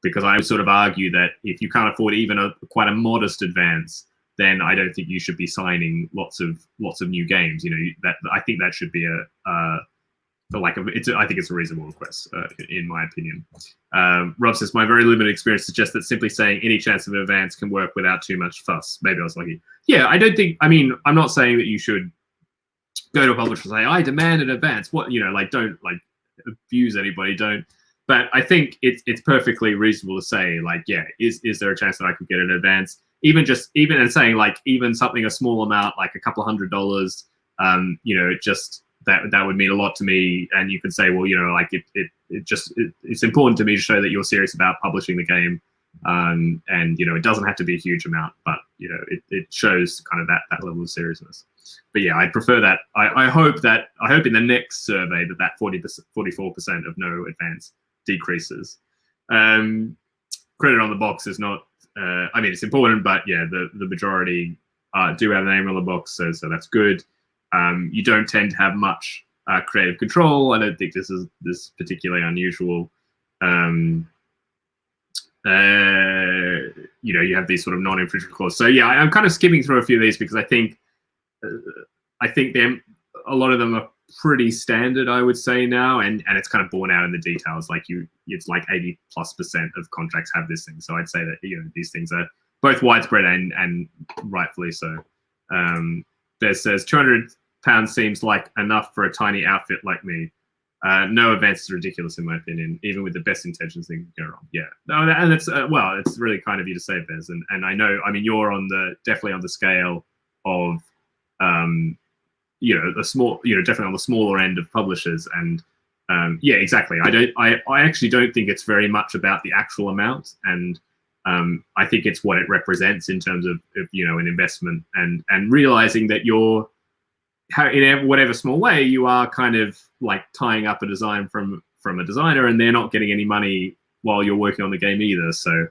because I would sort of argue that if you can't afford even quite a modest advance, then I don't think you should be signing lots of new games. You know, that I think that should be I think it's a reasonable request, in my opinion. Rob says, my very limited experience suggests that simply saying any chance of an advance can work without too much fuss. Maybe I was lucky. Yeah, I don't think, I mean, I'm not saying that you should go to a publisher and say, I demand an advance. What, you know, like, don't like abuse anybody, don't. But I think it's perfectly reasonable to say, like, yeah, is there a chance that I could get an advance? Even and saying, like, even something a small amount, like a couple $100, you know, that would mean a lot to me. And you could say, well, you know, like it's important to me to show that you're serious about publishing the game. And, you know, it doesn't have to be a huge amount, but, you know, it shows kind of that level of seriousness. But yeah, I prefer that. I hope in the next survey that 44% of no advance decreases. Credit on the box is not, I mean, it's important, but yeah, the majority do have a name on the box, so that's good. You don't tend to have much creative control. I don't think this is particularly unusual. You know, you have these sort of non-infringement clauses. So yeah, I'm kind of skimming through a few of these because I think a lot of them are pretty standard, I would say now, and it's kind of borne out in the details. Like it's like 80+% of contracts have this thing. So I'd say that, you know, these things are both widespread and rightfully so. There says £200 seems like enough for a tiny outfit like me. No advance is ridiculous in my opinion. Even with the best intentions, things can go wrong. Yeah, no, and it's well, it's really kind of you to say, Bez, and I know. I mean, you're definitely on the scale of, you know, definitely on the smaller end of publishers, and yeah, exactly. I actually don't think it's very much about the actual amount, and I think it's what it represents in terms of you know, an investment, and realizing that you're, in whatever small way, you are kind of like tying up a design from a designer, and they're not getting any money while you're working on the game either. So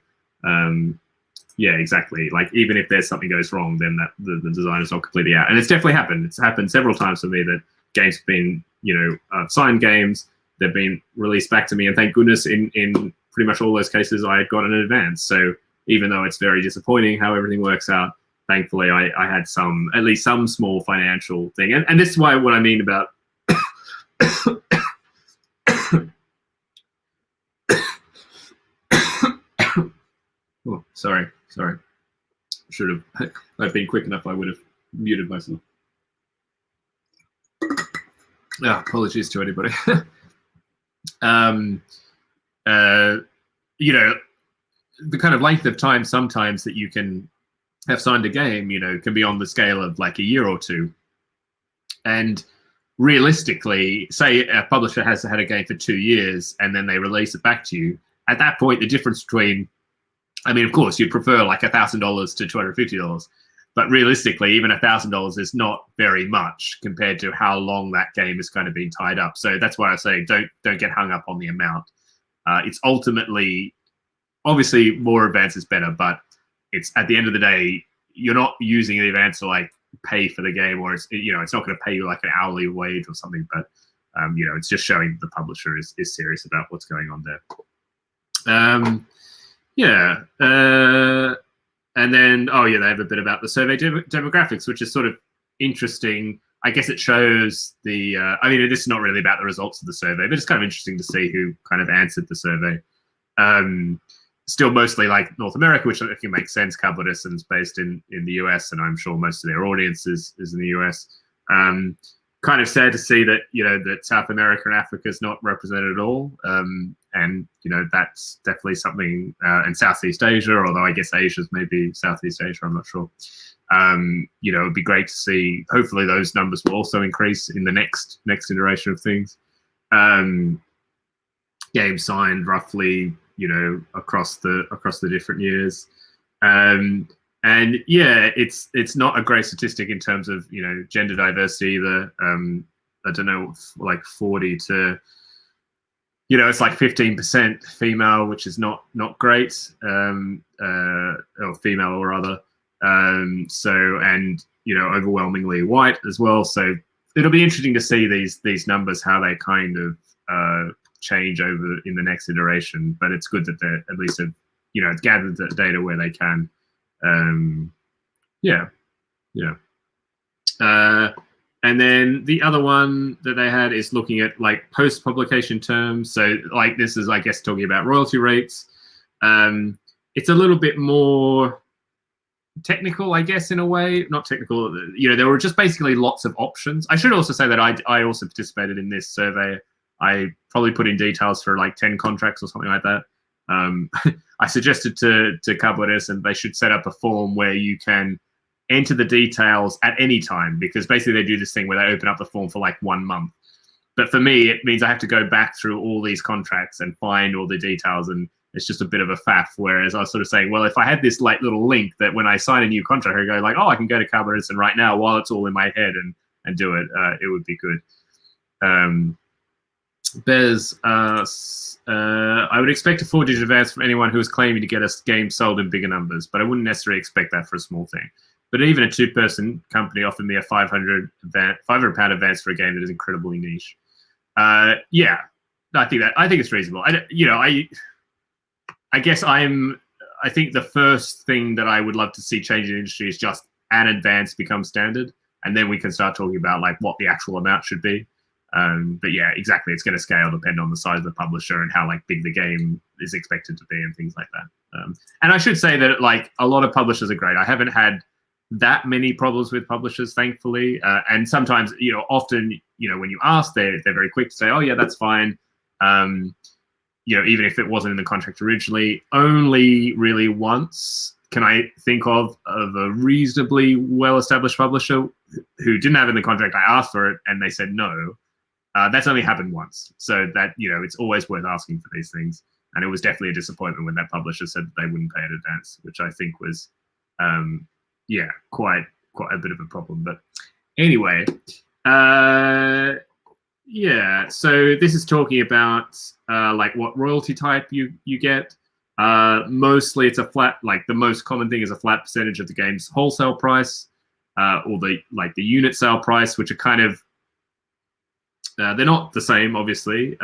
yeah, exactly. Like, even if there's something goes wrong, then that the designer's not completely out. And it's definitely happened. It's happened several times for me that games have been, you know, signed games, they've been released back to me, and thank goodness in pretty much all those cases I got an advance. So even though it's very disappointing how everything works out, thankfully I had at least some small financial thing. And this is what I mean about oh, sorry. Should have, I've been quick enough, I would have muted myself. Apologies to anybody. You know, the kind of length of time sometimes that you can have signed a game, you know, can be on the scale of like a year or two. And realistically, say a publisher has had a game for 2 years and then they release it back to you. At that point, the difference between, I mean, of course, you'd prefer like $1,000 to $250, but realistically, even $1,000 is not very much compared to how long that game has kind of been tied up. So that's why I say don't get hung up on the amount. It's ultimately, obviously, more advance is better, but it's, at the end of the day, you're not using the advance to like pay for the game, or it's, you know, it's not going to pay you like an hourly wage or something, but you know, it's just showing the publisher is serious about what's going on there. Yeah, and then, oh yeah, they have a bit about the survey demographics, which is sort of interesting. I guess it shows the, I mean, this is not really about the results of the survey, but it's kind of interesting to see who kind of answered the survey. Still mostly like North America, which I think makes sense. Cardboard Essence based in the US, and I'm sure most of their audience is in the US. Kind of sad to see that, you know, that South America and Africa is not represented at all. And, you know, that's definitely something, in Southeast Asia, although I guess Asia's maybe Southeast Asia, I'm not sure. You know, it'd be great to see, hopefully those numbers will also increase in the next iteration of things. Games signed roughly, you know, across the different years. And yeah, it's not a great statistic in terms of, you know, gender diversity either. I don't know, like 40 to you know, it's like 15% female, which is not great, or female or other. So, and you know, overwhelmingly white as well. So it'll be interesting to see these numbers, how they kind of change over in the next iteration. But it's good that they at least have, you know, gathered the data where they can. Yeah. And then the other one that they had is looking at like post-publication terms. So like this is, I guess, talking about royalty rates. It's a little bit more technical, I guess, in a way. Not technical, you know, there were just basically lots of options. I should also say that I also participated in this survey. I probably put in details for like 10 contracts or something like that. I suggested to Kubernetes, and they should set up a form where you can enter the details at any time, because basically they do this thing where they open up the form for like 1 month. But for me, it means I have to go back through all these contracts and find all the details, and it's just a bit of a faff. Whereas I was sort of saying, well, if I had this like little link that when I sign a new contract, I go like, oh, I can go to Kubernetes and right now while it's all in my head and do it, it would be good. There's I would expect a 4-digit advance from anyone who is claiming to get a game sold in bigger numbers, but I wouldn't necessarily expect that for a small thing. But even a 2-person company offered me a £500 advance for a game that is incredibly niche. Yeah, I think it's reasonable. I guess I think the first thing that I would love to see change in the industry is just an advance become standard, and then we can start talking about like what the actual amount should be. But yeah, exactly, it's going to scale depending on the size of the publisher and how like big the game is expected to be and things like that. And I should say that like a lot of publishers are great. I haven't had that many problems with publishers, thankfully. And sometimes, you know, often, you know, when you ask, they're very quick to say, oh yeah, that's fine. You know, even if it wasn't in the contract originally. Only really once can I think of a reasonably well-established publisher who didn't have it in the contract. I asked for it and they said no. That's only happened once. So that, you know, it's always worth asking for these things. And it was definitely a disappointment when that publisher said that they wouldn't pay in advance, which I think was, yeah, quite a bit of a problem. But anyway, yeah, so this is talking about like what royalty type you get. Mostly it's a flat, like the most common thing is a flat percentage of the game's wholesale price, or the unit sale price, which are kind of, they're not the same, obviously.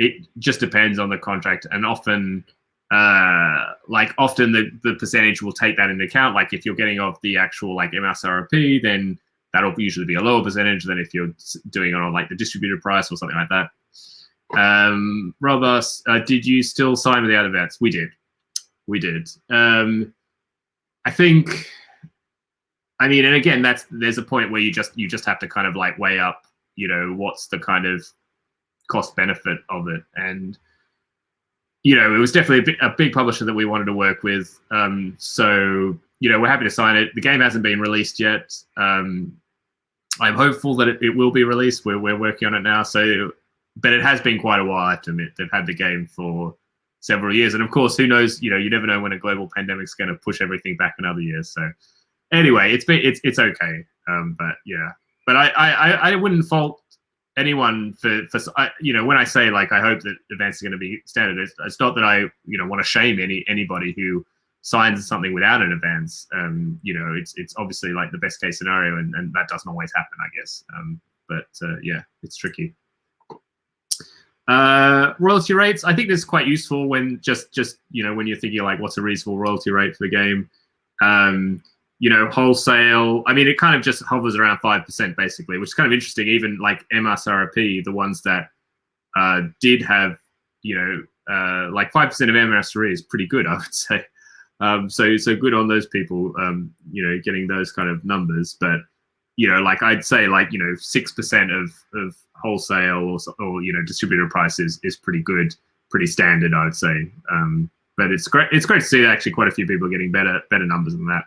It just depends on the contract, and often often the percentage will take that into account. Like if you're getting off the actual like MSRP, then that'll usually be a lower percentage than if you're doing it on like the distributed price or something like that. Robust, did you still sign without advance? We did. I think, I mean, and again, there's a point where you just have to kind of like weigh up, you know, what's the kind of cost benefit of it. And you know, it was definitely a big publisher that we wanted to work with. So, you know, we're happy to sign it. The game hasn't been released yet. I'm hopeful that it will be released. We're working on it now. So, but it has been quite a while, I have to admit. They've had the game for several years. And of course, who knows, you know, you never know when a global pandemic's going to push everything back another year. So anyway, it's okay. But yeah, but I wouldn't fault anyone for you know, when I say like I hope that advance are going to be standard, it's not that I, you know, want to shame anybody who signs something without an advance. You know, it's obviously like the best case scenario, and that doesn't always happen, I guess. But yeah, it's tricky. Royalty rates, I think this is quite useful when just you know, when you're thinking like what's a reasonable royalty rate for the game. You know, wholesale, I mean, it kind of just hovers around 5% basically, which is kind of interesting. Even like MSRP, the ones that did have, you know, like 5% of MSRP is pretty good, I would say. So good on those people, you know, getting those kind of numbers. But, you know, like I'd say like, you know, 6% of wholesale or, you know, distributor price is pretty good, pretty standard, I would say. But it's great to see actually quite a few people getting better numbers than that.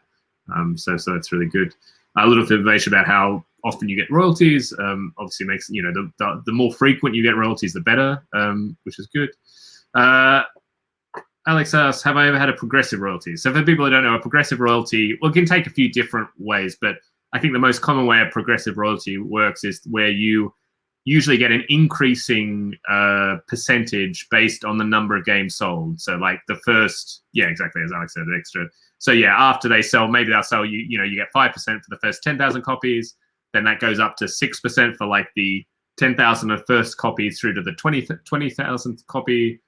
So that's really good. A little bit of information about how often you get royalties. Obviously makes, you know, the more frequent you get royalties, the better, which is good. Alex asks, have I ever had a progressive royalty? So for people who don't know, a progressive royalty, well, it can take a few different ways, but I think the most common way a progressive royalty works is where you usually get an increasing percentage based on the number of games sold. So like the first, yeah, exactly as Alex said, extra. So yeah, after they sell, maybe they'll sell you, you get 5% for the first 10,000 copies. Then that goes up to 6% for like the 10,000 of first copies through to the 20,000th copy,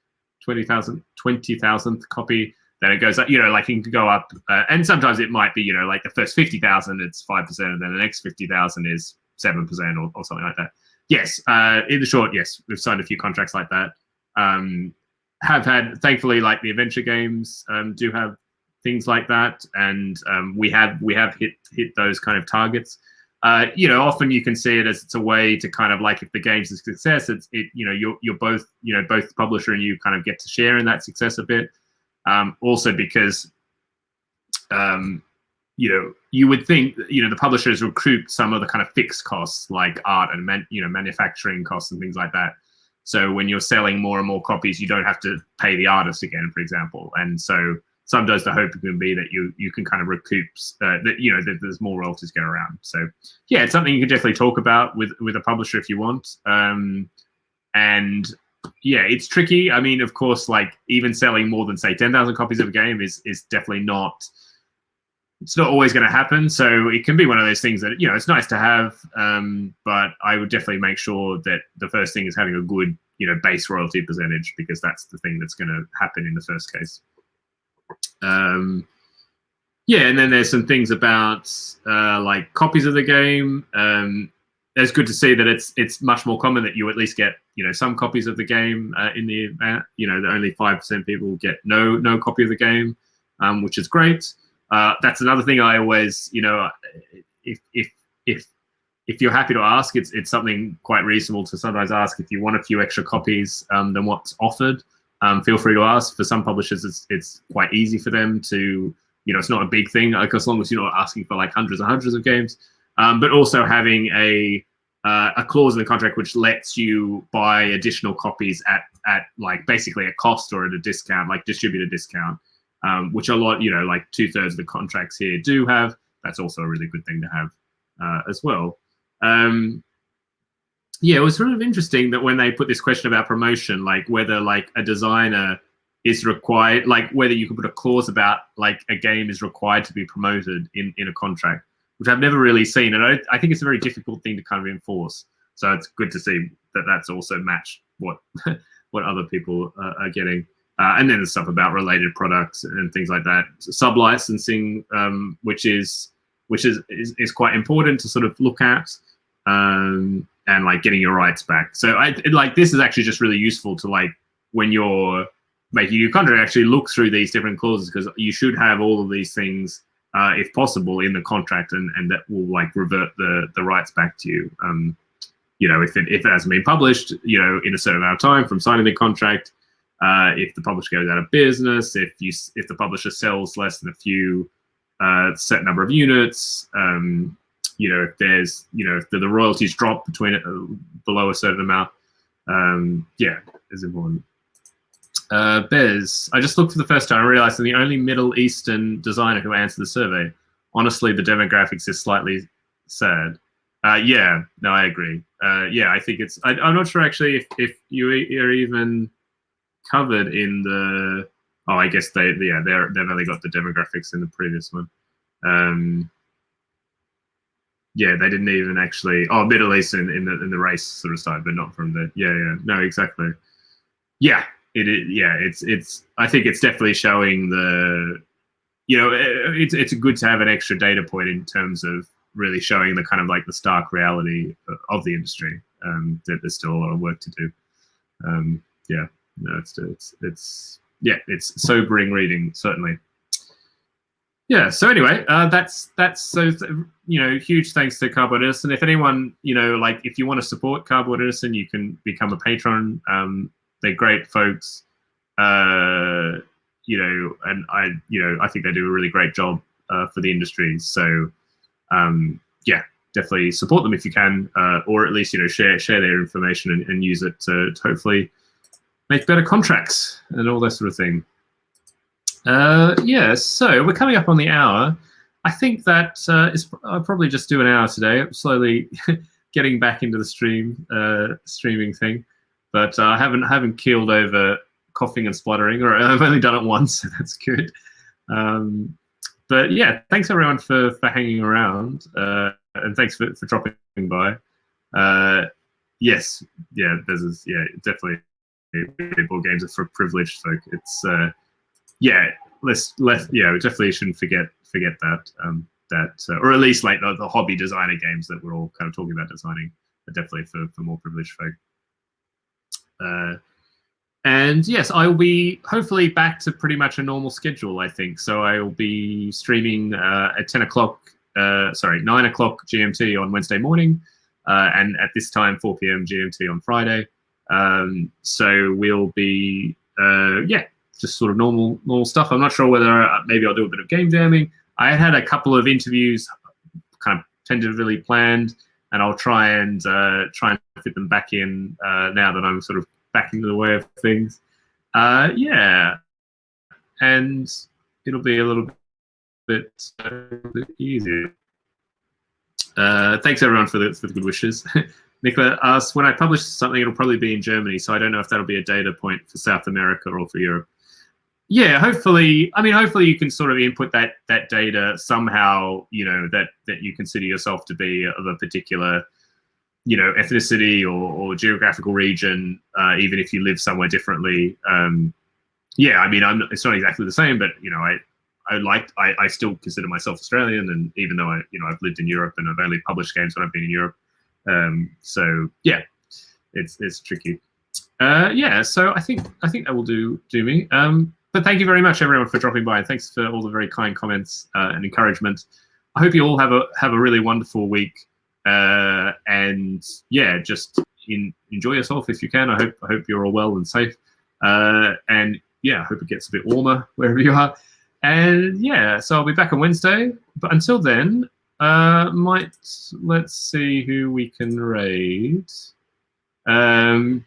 20,000th copy. Then it goes up, like it can go up. And sometimes it might be, like the first 50,000, it's 5%, and then the next 50,000 is 7% or something like that. Yes, in the short, yes, we've signed a few contracts like that. Have had, thankfully, like the adventure games do have things like that, and we have hit those kind of targets. Often you can see it as it's a way to kind of like, if the game's a success, you're both, both the publisher and you kind of get to share in that success a bit. Also because you would think, the publishers recoup some of the kind of fixed costs like art and manufacturing costs and things like that. So when you're selling more and more copies, you don't have to pay the artist again, for example. And so sometimes the hope can be that you can kind of recoup that there's more royalties go around. So yeah, it's something you can definitely talk about with a publisher if you want. And yeah, it's tricky. I mean, of course, like even selling more than say 10,000 copies of a game is definitely not. It's not always going to happen. So it can be one of those things that, it's nice to have, but I would definitely make sure that the first thing is having a good, base royalty percentage, because that's the thing that's going to happen in the first case. Yeah, and then there's some things about like copies of the game. It's good to see that it's much more common that you at least get, some copies of the game in the event. That only 5% people get no copy of the game, which is great. That's another thing I always, if you're happy to ask, it's something quite reasonable to sometimes ask if you want a few extra copies than what's offered. Feel free to ask. For some publishers, it's quite easy for them to, it's not a big thing, like as long as you're not asking for like hundreds and hundreds of games. But also having a clause in the contract which lets you buy additional copies at like basically a cost or at a discount, like distributor discount. Which a lot, like 2/3 of the contracts here do have. That's also a really good thing to have as well. Yeah, it was sort of interesting that when they put this question about promotion, like whether like a designer is required, like whether you can put a clause about like a game is required to be promoted in a contract, which I've never really seen. And I think it's a very difficult thing to kind of enforce. So it's good to see that that's also matched what other people are getting. And then there's stuff about related products and things like that. Sub-licensing, which is quite important to sort of look at, and like getting your rights back. So this is actually just really useful to like when you're making your contract, actually look through these different clauses, because you should have all of these things, if possible, in the contract, and that will like revert the rights back to you. If it hasn't been published, in a certain amount of time from signing the contract. If the publisher goes out of business, if the publisher sells less than a few set number of units, if there's if the royalties drop below a certain amount, yeah, is important. Bez, I just looked for the first time and realized I'm the only Middle Eastern designer who answered the survey. Honestly, the demographics is slightly sad. Yeah, no, I agree. Yeah, I think it's. I'm not sure actually if you are even covered in the. Oh, I guess they've only got the demographics in the previous one. Yeah, they didn't even actually. Oh, Middle East in the race sort of side, but not from the. Yeah, no, exactly. Yeah, it's. I think it's definitely showing the. It's good to have an extra data point in terms of really showing the kind of like the stark reality of the industry. That there's still a lot of work to do. Yeah, no, it's sobering reading, certainly. Yeah. So anyway, that's so huge thanks to Cardboard Edison. If anyone like if you want to support Cardboard Edison, you can become a patron. They're great folks. And I think they do a really great job for the industry. So yeah, definitely support them if you can, or at least share their information and use it to hopefully make better contracts and all that sort of thing. Yeah, so we're coming up on the hour. I think that I'll probably just do an hour today. Slowly getting back into the streaming thing, but I haven't keeled over coughing and spluttering, or I've only done it once, so that's good. But yeah, thanks everyone for hanging around, and thanks for dropping by. Yes, yeah, definitely board games are for privileged folk. It's yeah, we definitely shouldn't forget that or at least like the hobby designer games that we're all kind of talking about designing are definitely for more privileged folk. And yes, I will be hopefully back to pretty much a normal schedule, I think. So I will be streaming at 9 o'clock GMT on Wednesday morning, and at this time, 4 p.m. GMT on Friday. So we'll be, just sort of normal stuff. I'm not sure whether maybe I'll do a bit of game jamming. I had a couple of interviews kind of tentatively planned, and I'll try and fit them back in now that I'm sort of back into the way of things. Yeah, and it'll be a little bit easier. Thanks everyone for the good wishes. Nicola asks, when I publish something, it'll probably be in Germany, so I don't know if that'll be a data point for South America or for Europe. Yeah, hopefully. I mean, hopefully you can sort of input that data somehow. You know, that you consider yourself to be of a particular, you know, ethnicity or geographical region, even if you live somewhere differently. Yeah, I mean, it's not exactly the same, but you know, I still consider myself Australian, and even though I've lived in Europe and I've only published games when I've been in Europe, so yeah, it's tricky. Yeah, so I think that will do me. But thank you very much, everyone, for dropping by, and thanks for all the very kind comments and encouragement. I hope you all have a really wonderful week, and yeah, just enjoy yourself if you can. I hope you're all well and safe, and yeah, I hope it gets a bit warmer wherever you are. And yeah, so I'll be back on Wednesday. But until then, let's see who we can raid. We've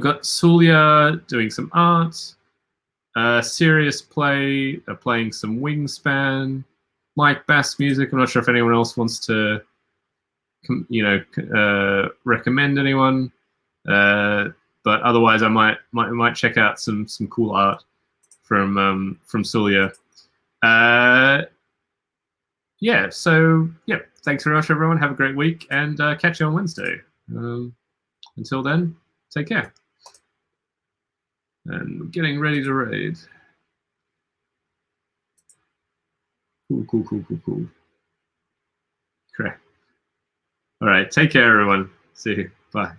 got Sulia doing some art. Serious Play playing some Wingspan. Mike Bass music. I'm not sure if anyone else wants to, recommend anyone. But otherwise, I might check out some cool art from Sulia. Yeah. So yeah. Thanks very much, everyone. Have a great week, and catch you on Wednesday. Until then, take care. And we're getting ready to raid. Cool. Great. All right. Take care, everyone. See you. Bye.